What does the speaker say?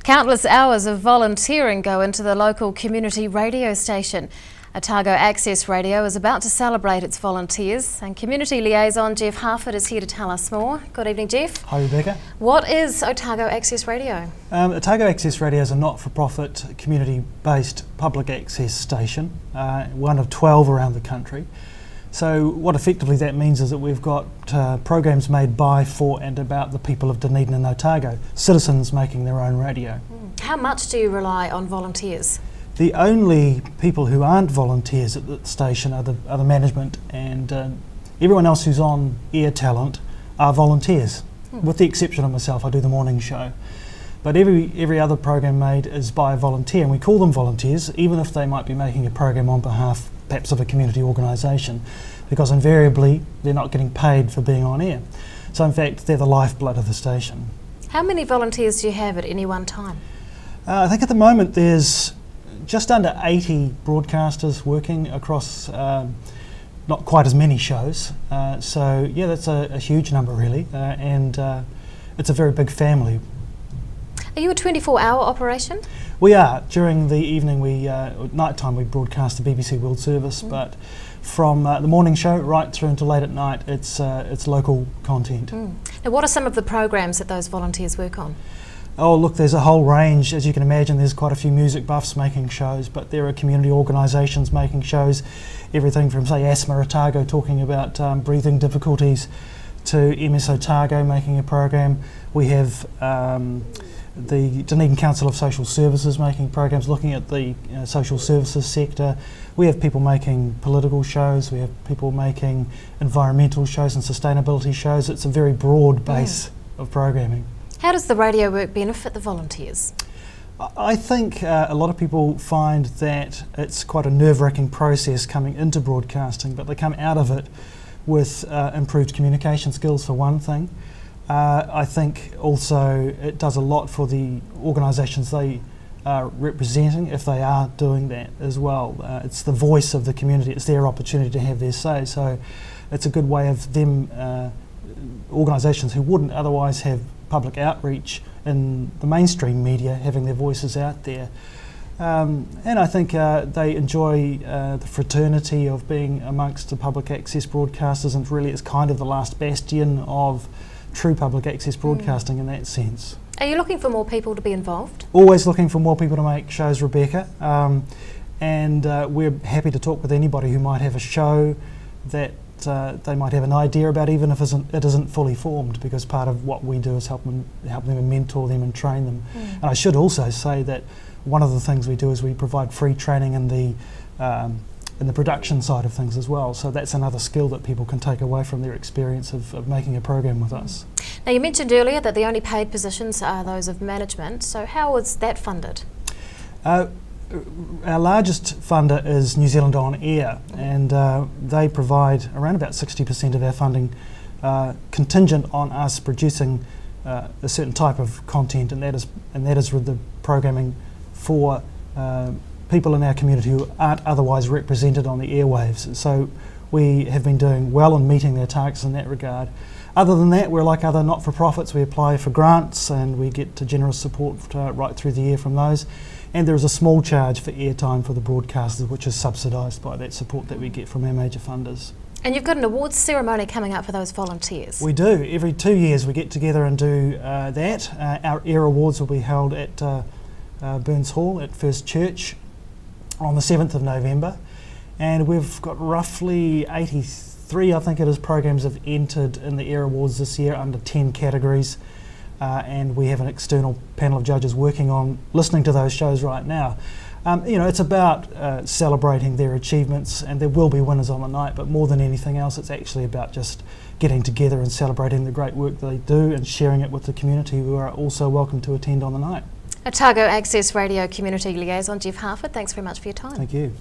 Countless hours of volunteering go into the local community radio station. Otago Access Radio is about to celebrate its volunteers, and community liaison Jeff Harford is here to tell us more. Good evening, Jeff. Hi, Rebecca. What is Otago Access Radio? Otago Access Radio is a not-for-profit, community-based public access station, one of 12 around the country. So what effectively that means is that we've got programs made by, for and about the people of Dunedin and Otago, citizens making their own radio. How much do you rely on volunteers? The only people who aren't volunteers at the station are the management, and everyone else who's on air talent are volunteers, with the exception of myself. I do the morning show. But every other program made is by a volunteer, and we call them volunteers, even if they might be making a program on behalf perhaps of a community organisation, because invariably they're not getting paid for being on air. So in fact, they're the lifeblood of the station. How many volunteers do you have at any one time? I think at the moment there's just under 80 broadcasters working across not quite as many shows. So yeah, that's a huge number really, and it's a very big family. Are you a 24-hour operation? We are. During the evening, night time, we broadcast the BBC World Service, but from the morning show right through until late at night, it's local content. Now, what are some of the programs that those volunteers work on? Oh look, there's a whole range. As you can imagine, there's quite a few music buffs making shows, but there are community organisations making shows, everything from, say, Asthma Otago talking about breathing difficulties, to MS Otago making a program. We have the Dunedin Council of Social Services making programs looking at the social services sector. We have people making political shows, we have people making environmental shows and sustainability shows. It's a very broad base of programming. How does the radio work benefit the volunteers? I think a lot of people find that it's quite a nerve-wracking process coming into broadcasting, but they come out of it with improved communication skills for one thing. I think also it does a lot for the organisations they are representing if they are doing that as well. It's the voice of the community, it's their opportunity to have their say, so it's a good way of them, organisations who wouldn't otherwise have public outreach in the mainstream media, having their voices out there. And I think they enjoy the fraternity of being amongst the public access broadcasters, and really it's kind of the last bastion of true public access broadcasting in that sense. Are you looking for more people to be involved? Always looking for more people to make shows, Rebecca, and we're happy to talk with anybody who might have a show that they might have an idea about, even if it isn't fully formed, because part of what we do is help them and mentor them and train them. And I should also say that one of the things we do is we provide free training in the production side of things as well, so that's another skill that people can take away from their experience of making a program with us. Now, you mentioned earlier that the only paid positions are those of management, so how is that funded? Our largest funder is New Zealand On Air, and they provide around about 60% of our funding contingent on us producing a certain type of content, and that is with the programming for people in our community who aren't otherwise represented on the airwaves. So we have been doing well and meeting their targets in that regard. Other than that, we're like other not-for-profits. We apply for grants and we get generous support right through the year from those. And there is a small charge for airtime for the broadcasters, which is subsidised by that support that we get from our major funders. And you've got an awards ceremony coming up for those volunteers. We do. Every 2 years we get together and do that. Our Air Awards will be held at Burns Hall at First Church on the 7th of November. And we've got roughly 83, I think it is, programs have entered in the Air Awards this year under 10 categories. And we have an external panel of judges working on listening to those shows right now. It's about celebrating their achievements, and there will be winners on the night, but more than anything else, it's actually about just getting together and celebrating the great work they do and sharing it with the community, who are also welcome to attend on the night. Otago Access Radio Community Liaison Jeff Harford, thanks very much for your time. Thank you.